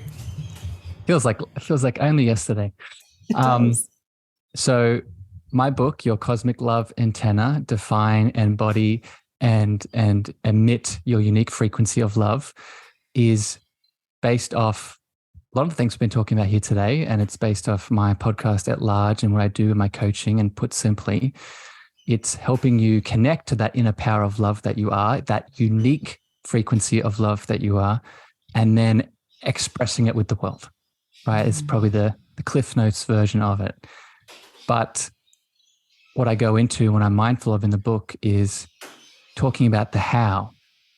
S2: feels like only yesterday. So my book, Your Cosmic Love Antenna, Define, Embody, and Emit Your Unique Frequency of Love, is based off a lot of the things we've been talking about here today, and it's based off my podcast at large and what I do in my coaching. And put simply, it's helping you connect to that inner power of love that you are, that unique frequency of love that you are, and then expressing it with the world, right? It's probably the Cliff Notes version of it. But what I go into when I'm mindful of in the book is talking about the how,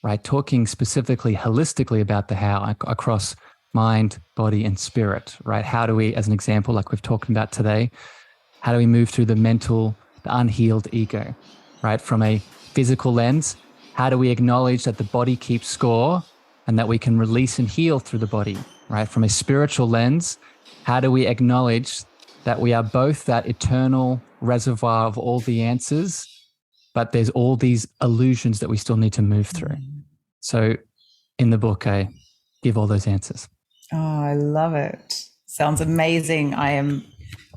S2: right? Talking specifically, holistically about the how across mind, body, and spirit, right? How do we, as an example, like we've talked about today, how do we move through the mental, the unhealed ego, right? From a physical lens, how do we acknowledge that the body keeps score and that we can release and heal through the body, right? From a spiritual lens, how do we acknowledge that we are both that eternal reservoir of all the answers, but there's all these illusions that we still need to move through. So in the book, I give all those answers.
S3: Oh, I love it. Sounds amazing. I am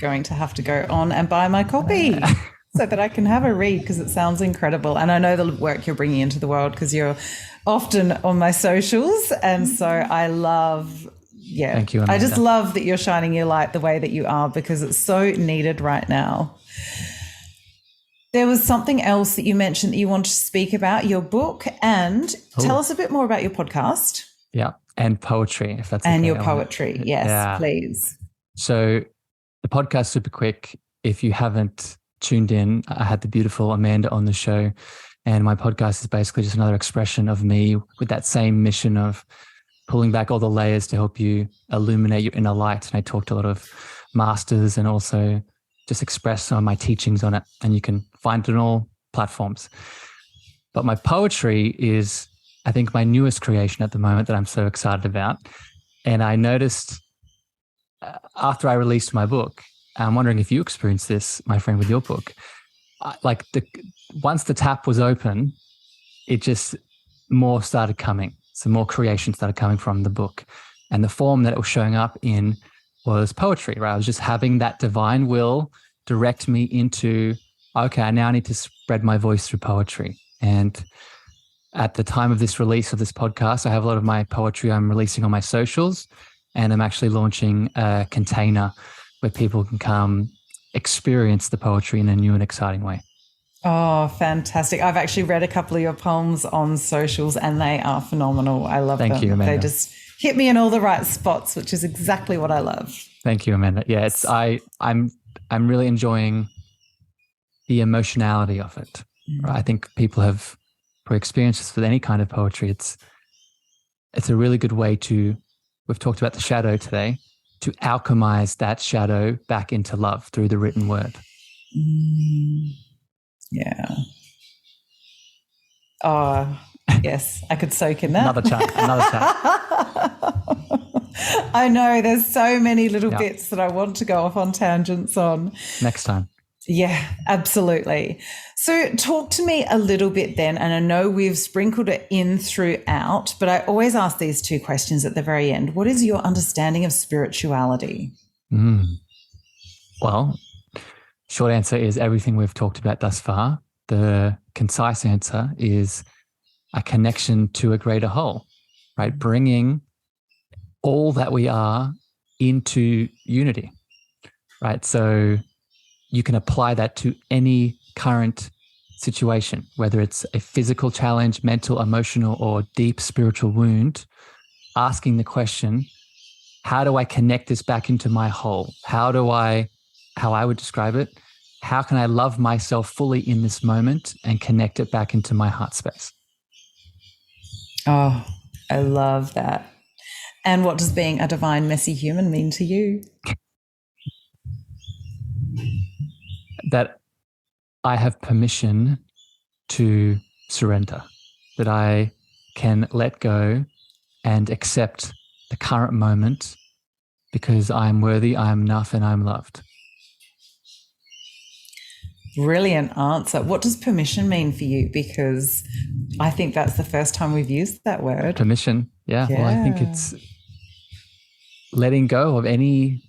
S3: going to have to go on and buy my copy so that I can have a read, because it sounds incredible. And I know the work you're bringing into the world, because you're often on my socials. And so I love,
S2: Thank you, Amanda.
S3: I just love that you're shining your light the way that you are, because it's so needed right now. There was something else that you mentioned that you wanted to speak about, your book, and tell us a bit more about your podcast.
S2: Yeah, and poetry, if that's
S3: and
S2: okay.
S3: your poetry, yes, please.
S2: So the podcast, super quick. If you haven't tuned in, I had the beautiful Amanda on the show, and my podcast is basically just another expression of me with that same mission of pulling back all the layers to help you illuminate your inner light. And I talked to a lot of masters and also just express some of my teachings on it, and you can find it on all platforms. But my poetry is, I think, my newest creation at the moment that I'm so excited about. And I noticed after I released my book, I'm wondering if you experienced this, my friend, with your book. Once the tap was open, it just more started coming. So more creation started coming from the book. And the form that it was showing up in was poetry, right? I was just having that divine will direct me into, okay, now I need to spread my voice through poetry. And at the time of this release of this podcast, I have a lot of my poetry I'm releasing on my socials, and I'm actually launching a container where people can come experience the poetry in a new and exciting way.
S3: Oh, fantastic. I've actually read a couple of your poems on socials and they are phenomenal. I love them.
S2: Thank you, Amanda.
S3: They just hit me in all the right spots, which is exactly what I love.
S2: Thank you, Amanda. Yeah, I'm really enjoying the emotionality of it. Right? I think people have probably experienced this with any kind of poetry. It's a really good way to, we've talked about the shadow today, to alchemize that shadow back into love through the written word.
S3: Yeah. Oh, yes, I could soak in that.
S2: Another chat.
S3: I know there's so many little bits that I want to go off on tangents on.
S2: Next time.
S3: Yeah, absolutely. So talk to me a little bit then, and I know we've sprinkled it in throughout, but I always ask these two questions at the very end. What is your understanding of spirituality?
S2: Well, short answer is everything we've talked about thus far. The concise answer is a connection to a greater whole, right? Bringing all that we are into unity, right? So you can apply that to any current situation, whether it's a physical challenge, mental, emotional, or deep spiritual wound, asking the question, how do I connect this back into my whole? How I would describe it, how can I love myself fully in this moment and connect it back into my heart space?
S3: Oh, I love that. And what does being a divine, messy human mean to you?
S2: That I have permission to surrender, that I can let go and accept the current moment because I'm worthy, I'm enough, and I'm loved.
S3: Brilliant answer. What does permission mean for you? Because I think that's the first time we've used that word.
S2: Permission. Yeah. Well, I think it's letting go of any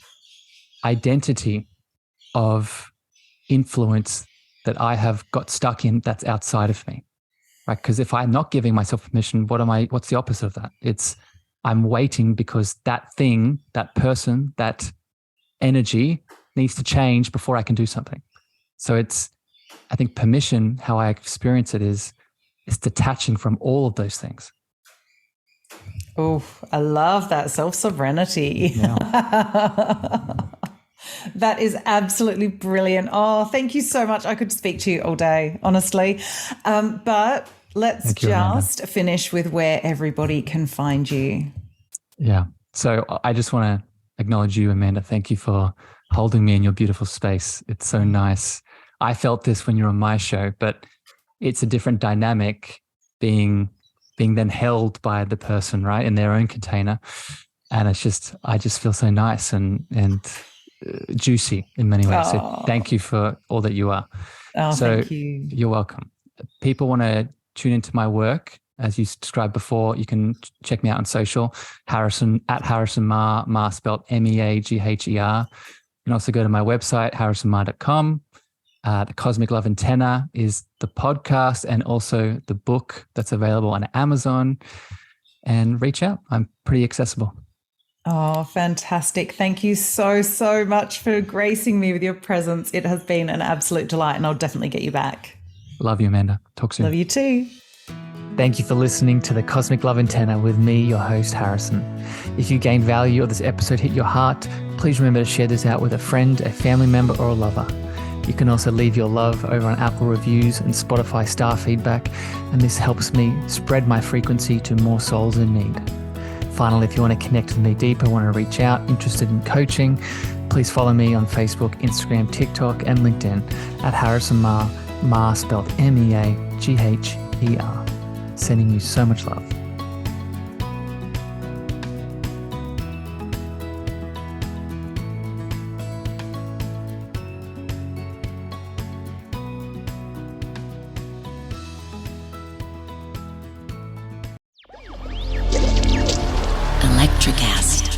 S2: identity of influence that I have got stuck in that's outside of me, right? Because if I'm not giving myself permission, what's the opposite of that? It's I'm waiting because that thing, that person, that energy needs to change before I can do something. So I think permission, how I experience it is detaching from all of those things.
S3: Oh, I love that self-sovereignty.
S2: Yeah.
S3: That is absolutely brilliant. Oh, thank you so much. I could speak to you all day, honestly. But let's just finish with where everybody can find you.
S2: Yeah. So I just want to acknowledge you, Amanda. Thank you for holding me in your beautiful space. It's so nice. I felt this when you're on my show, but it's a different dynamic being then held by the person, right, in their own container. And I just feel so nice and juicy in many ways. So thank you for all that you are.
S3: Oh, thank you.
S2: You're welcome. People want to tune into my work, as you described before. You can check me out on social, Harrison Maher, Maher spelled MEAGHER. You can also go to my website, harrisonmaher.com. The Cosmic Love Antenna is the podcast and also the book that's available on Amazon. And reach out. I'm pretty accessible.
S3: Oh, fantastic. Thank you so, so much for gracing me with your presence. It has been an absolute delight, and I'll definitely get you back.
S2: Love you, Amanda. Talk soon.
S3: Love you too.
S2: Thank you for listening to the Cosmic Love Antenna with me, your host, Harrison. If you gained value or this episode hit your heart, please remember to share this out with a friend, a family member, or a lover. You can also leave your love over on Apple reviews and Spotify star feedback, and this helps me spread my frequency to more souls in need. Finally, if you want to connect with me deeper, want to reach out, interested in coaching, please follow me on Facebook, Instagram, TikTok, and LinkedIn at Harrison Maher, Maher spelled MEAGHER. PR. Sending you so much love.
S1: Electricast.